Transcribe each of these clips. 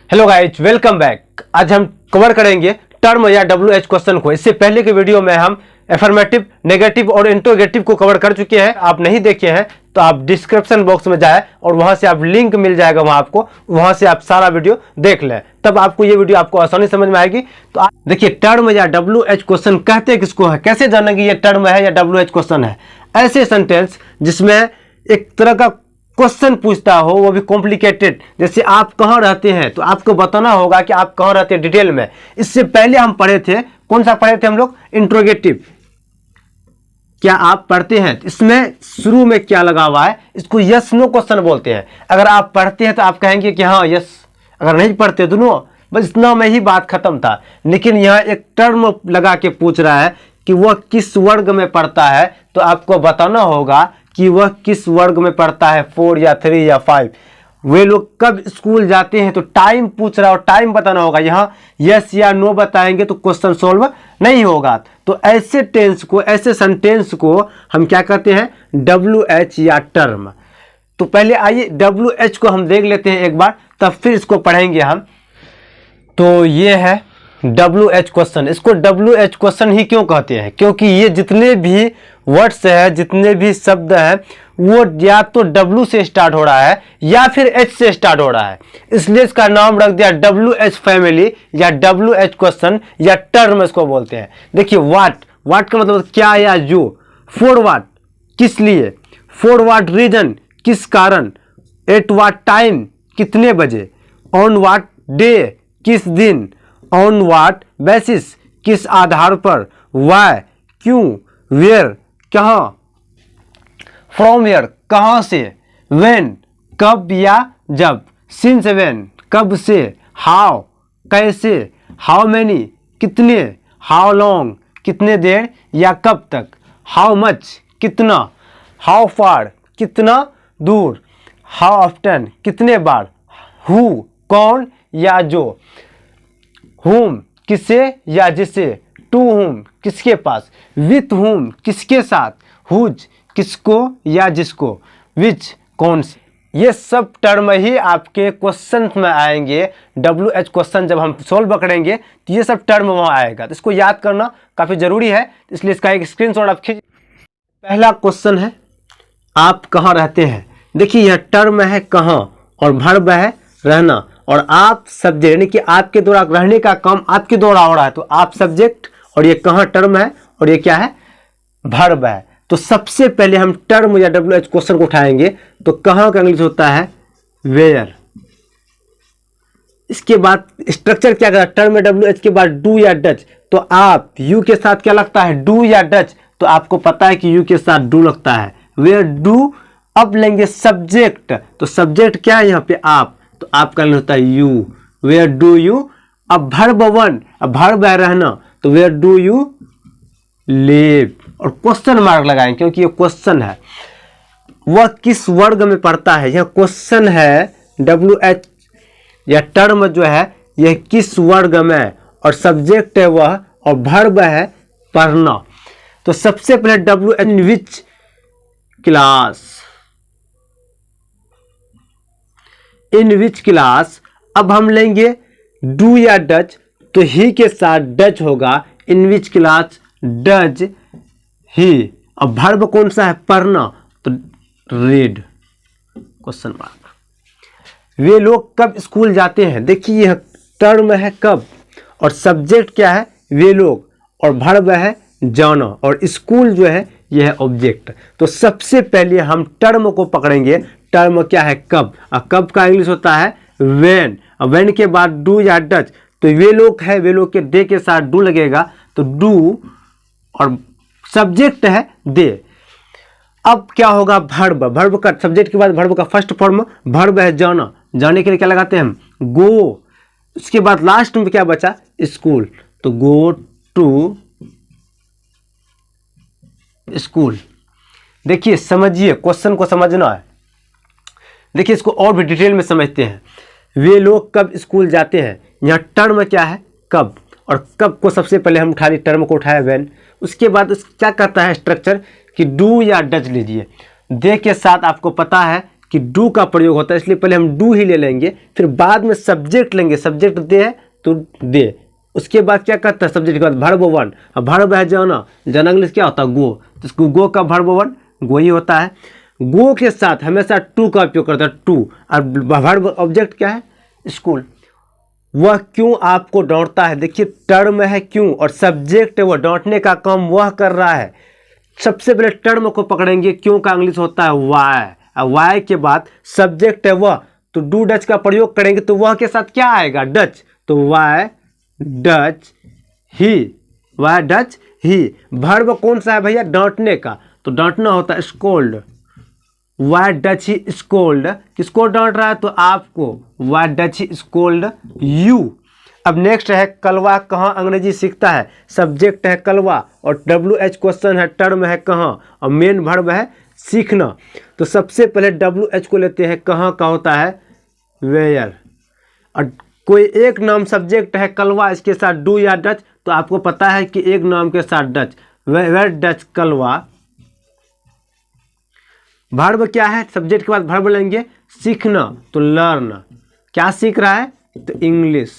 Hello guys, welcome back. आज हम cover करेंगे टर्म या WH क्वेश्चन को। इससे पहले के वीडियो में हम एफर्मेटिव, नेगेटिव और इंट्रोगेटिव को कवर कर चुके हैं। आप नहीं देखे हैं तो आप डिस्क्रिप्शन बॉक्स में जाए और वहां से आप लिंक मिल जाएगा, वहां से आप सारा वीडियो देख लें, तब आपको ये वीडियो आपको आसानी समझ में आएगी। तो देखिए, टर्म या WH क्वेश्चन कहते किसको है, कैसे जानेंगे ये टर्म है या WH क्वेश्चन है? ऐसे सेंटेंस जिसमें एक तरह का क्वेश्चन पूछता हो, वो भी कॉम्प्लिकेटेड। जैसे आप कहाँ रहते हैं, तो आपको बताना होगा कि आप कहाँ रहते हैं डिटेल में। इससे पहले हम पढ़े थे, कौन सा पढ़े थे हम लोग? इंट्रोगेटिव। क्या आप पढ़ते हैं? इसमें शुरू में क्या लगा हुआ है, इसको यस नो क्वेश्चन बोलते हैं। अगर आप पढ़ते हैं तो आप कहेंगे कि हाँ यस, अगर नहीं पढ़ते तो नो, बस इतना में ही बात खत्म था। लेकिन यह एक टर्म लगा के पूछ रहा है कि वह किस वर्ग में पढ़ता है, तो आपको बताना होगा कि वह किस वर्ग में पढ़ता है, 4 या 3 या 5। वे लोग कब स्कूल जाते हैं, तो टाइम पूछ रहा है और टाइम बताना होगा। यहाँ यस या नो बताएंगे तो क्वेश्चन सॉल्व नहीं होगा। तो ऐसे टेंस को, ऐसे सेंटेंस को हम क्या कहते हैं? WH या टर्म। तो पहले आइए WH को हम देख लेते हैं एक बार, तब फिर इसको पढ़ेंगे हम। तो ये है WH क्वेश्चन। इसको WH क्वेश्चन ही क्यों कहते हैं? क्योंकि ये जितने भी वर्ड्स है, जितने भी शब्द हैं, वो या तो W से स्टार्ट हो रहा है या फिर H से स्टार्ट हो रहा है। इसलिए इसका नाम रख दिया WH फैमिली या WH क्वेश्चन या टर्म इसको बोलते हैं। देखिए, वाट का मतलब क्या या जो। फॉर वाट, किस लिए। फॉर वाट रीजन, किस कारण। एट वाट टाइम, कितने बजे। ऑन वाट डे, किस दिन। ऑन वाट बेसिस, किस आधार पर। वाई, क्यों। वेयर, कहाँ। फ्रॉम वेयर, कहाँ से। व्हेन, कब या जब। सिंस व्हेन, कब से। हाउ, कैसे। हाउ मेनी, कितने। हाउ लॉन्ग, कितने देर या कब तक। हाउ मच, कितना। हाउ फार, कितना दूर। हाउ ऑफ्टन, कितने बार। हु, कौन या जो। whom, किसे या जिसे। to whom, किसके पास। with whom, किसके साथ। whose, किसको या जिसको। which, कौन से। ये सब टर्म ही आपके क्वेश्चन में आएंगे। WH क्वेश्चन जब हम सोल्व करेंगे तो ये सब टर्म वहाँ आएगा। तो इसको याद करना काफ़ी ज़रूरी है, इसलिए इसका एक स्क्रीनशॉट आप खींच। पहला क्वेश्चन है, आप कहाँ रहते हैं। देखिए, यह टर्म है कहाँ और वर्ब है रहना, और आप सब्जेक्ट, यानी कि आपके द्वारा रहने का काम आपके द्वारा हो रहा है। तो आप सब्जेक्ट और ये कहाँ टर्म है और ये क्या है, वर्ब है। तो सबसे पहले हम टर्म या WH क्वेश्चन को उठाएंगे। तो कहाँ का इंग्लिश होता है वेयर। इसके बाद स्ट्रक्चर क्या करता है, टर्म या WH के बाद डू या डच। तो आप यू के साथ क्या लगता है, डू या डच। तो आपको पता है कि यू के साथ डू लगता है। वेयर डू, अब लेंगे सब्जेक्ट। तो सब्जेक्ट क्या है यहाँ पे, आप। तो आपका होता है यू। Where do you. अब वर्ब 1, अब वर्ब है रहना, तो वेयर डू यू लिव। और क्वेश्चन मार्क लगाएंगे क्योंकि ये क्वेश्चन है। वह किस वर्ग में पढ़ता है, यह क्वेश्चन है। WH या टर्म जो है यह किस वर्ग में, और सब्जेक्ट है वह, और वर्ब है पढ़ना। तो सबसे पहले WH in which class, in which class. अब हम लेंगे डू या डच, तो ही के साथ डच होगा। इन विच क्लास डज ही। अब वर्ब कौन सा है, पढ़ना, तो रीड क्वेश्चन मार्क। वे लोग कब स्कूल जाते हैं। देखिए, यह टर्म है कब, और सब्जेक्ट क्या है वे लोग, और वर्ब है जाना, और स्कूल जो है यह है ऑब्जेक्ट। तो सबसे पहले हम टर्म को पकड़ेंगे। टर्म क्या है, कब। और कब का इंग्लिश होता है व्हेन। और व्हेन के बाद डू या डच, तो वे लोग है, वे लोग के दे के साथ डू लगेगा, तो डू, और सब्जेक्ट है दे। अब क्या होगा, वर्ब। वर्ब का सब्जेक्ट के बाद वर्ब का फर्स्ट फॉर्म वर्ब है जाना। जाने के लिए क्या लगाते हैं हम, गो। उसके बाद लास्ट में क्या बचा, स्कूल, तो गो टू स्कूल। देखिए, समझिए, क्वेश्चन को समझना है। देखिए, इसको और भी डिटेल में समझते हैं। वे लोग कब स्कूल जाते हैं, यहाँ टर्म क्या है कब, और कब को सबसे पहले हम खाली टर्म को उठाया व्हेन। उसके बाद क्या करता है स्ट्रक्चर कि डू या डच लीजिए। दे के साथ आपको पता है कि डू का प्रयोग होता है, इसलिए पहले हम डू ही ले लेंगे, फिर बाद में सब्जेक्ट लेंगे। सब्जेक्ट दे है तो दे, उसके बाद क्या करता है सब्जेक्ट के बाद वर्ब वन। अब वर्ब है जाना, जाना इंग्लिश क्या होता है गो, तो इसको गो का वर्ब वन गो ही होता है। गो के साथ हमेशा टू का उपयोग करता है, टू। और वर्ब ऑब्जेक्ट क्या है स्कूल। वह क्यों आपको डांटता है, देखिए टर्म है क्यों और सब्जेक्ट है, वह डांटने का काम वह कर रहा है। सबसे पहले टर्म को पकड़ेंगे, क्यों का इंग्लिश होता है वाई, और वाई के बाद सब्जेक्ट है वह, तो डू डच का प्रयोग करेंगे तो वह के साथ क्या आएगा डच, तो Y does he, Y does he. Verb कौन सा है भैया डांटने का, तो डांटना होता है scold. Why does he scold, किसको डांट रहा है तो आपको, why does he scold you. अब नेक्स्ट है कलवा कहाँ अंग्रेजी सीखता है, सब्जेक्ट है कलवा और WH क्वेश्चन है, टर्म है कहाँ और मेन वर्ब है सीखना। तो सबसे पहले WH को लेते हैं, कहाँ का होता है वेयर, और कोई एक नाम सब्जेक्ट है कलवा, इसके साथ डू या डच, तो आपको पता है कि एक नाम के साथ does, where does Kalwa. Verb क्या है, सब्जेक्ट के बाद वर्ब लेंगे, सीखना तो लर्न, क्या सीख रहा है तो English,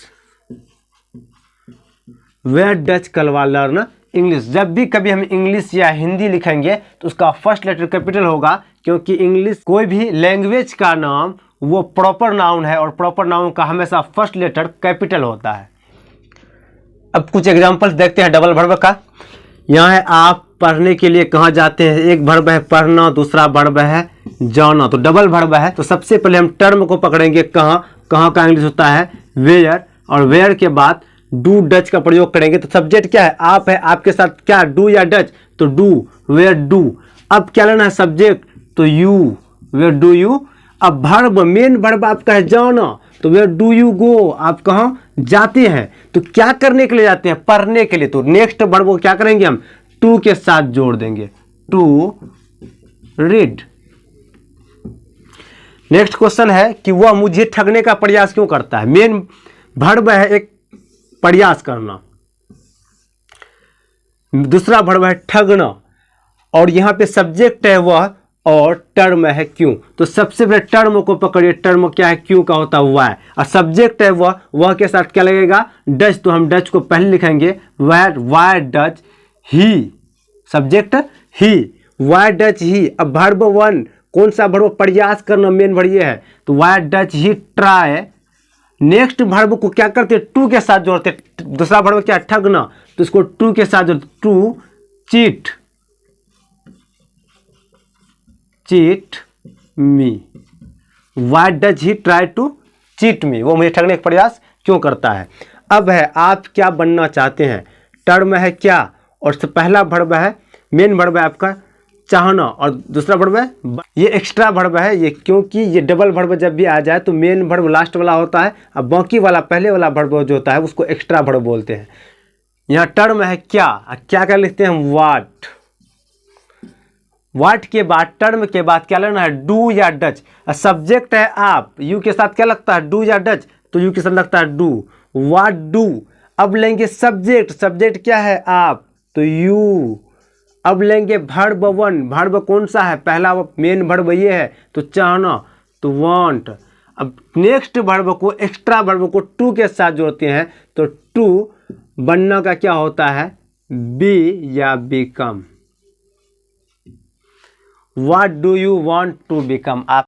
where does Kalwa learn English. जब भी कभी हम इंग्लिश या हिंदी लिखेंगे तो उसका फर्स्ट लेटर कैपिटल होगा, क्योंकि इंग्लिश कोई भी लैंग्वेज का नाम वो प्रॉपर नाउन है और प्रॉपर नाउन का हमेशा फर्स्ट लेटर कैपिटल होता है। अब कुछ एग्जांपल्स देखते हैं डबल वर्ब का। यहाँ है आप पढ़ने के लिए कहाँ जाते हैं, एक वर्ब है पढ़ना, दूसरा वर्ब है जाना, तो डबल वर्ब है। तो सबसे पहले हम टर्म को पकड़ेंगे, कहाँ, कहाँ का इंग्लिश होता है वेयर, और वेयर के बाद डू डच का प्रयोग करेंगे। तो सब्जेक्ट क्या है आप है, आपके साथ क्या डू या डच, तो डू, वेयर डू। अब क्या लेना है सब्जेक्ट, तो यू, वेयर डू यू। अब वर्ब, मेन वर्ब आपका है जाना, तो वेयर डू यू गो, आप कहाँ जाते हैं, तो क्या करने के लिए जाते हैं पढ़ने के लिए, तो नेक्स्ट वर्ब को क्या करेंगे हम टू के साथ जोड़ देंगे, टू रीड। नेक्स्ट क्वेश्चन है कि वह मुझे ठगने का प्रयास क्यों करता है, मेन वर्ब है एक प्रयास करना, दूसरा वर्ब है ठगना, और यहां पे सब्जेक्ट है वह और टर्म है क्यों। तो सबसे पहले टर्म को पकड़िए, टर्म क्या है क्यों का होता है वाई, और सब्जेक्ट है वह के साथ क्या लगेगा डच, तो हम डच को पहले लिखेंगे Y does he, subject he, Y does ही। अब वर्ब वन कौन सा वर्ब, प्रयास करना मेन वर्ब ये है, तो Y does he try. Next verb को क्या करते टू के साथ जोड़ते, दूसरा वर्ब क्या ठगना, तो इसको टू के साथ जोड़ते, to cheat, cheat me, why does he try to cheat me, वो मुझे ठगने का प्रयास क्यों करता है। अब है आप क्या बनना चाहते हैं, टर्म है क्या और पहला वर्ब है मेन वर्ब है आपका चाहना, और दूसरा वर्ब है ये एक्स्ट्रा वर्ब है ये, क्योंकि ये डबल वर्ब जब भी आ जाए तो मेन वर्ब लास्ट वाला होता है, अब बाकी वाला पहले वाला वर्ब जो होता है उसको एक्स्ट्रा वर्ब बोलते हैं। यहाँ टर्म है क्या, क्या क्या लिखते हैं हम वाट, वाट के बाद टर्म के बाद क्या लेना है डू या डच, सब्जेक्ट है आप, यू के साथ क्या लगता है डू या डच, तो यू के साथ लगता है डू, वाट डू। अब लेंगे सब्जेक्ट, सब्जेक्ट क्या है आप, तो यू। अब लेंगे वर्ब वन, वर्ब कौन सा है पहला मेन वर्ब ये है, तो चाहना, तो वांट। अब नेक्स्ट वर्ब को एक्स्ट्रा वर्ब को टू के साथ जोड़ते हैं, तो टू बनना का क्या होता है बी या become. What do you want to become? आप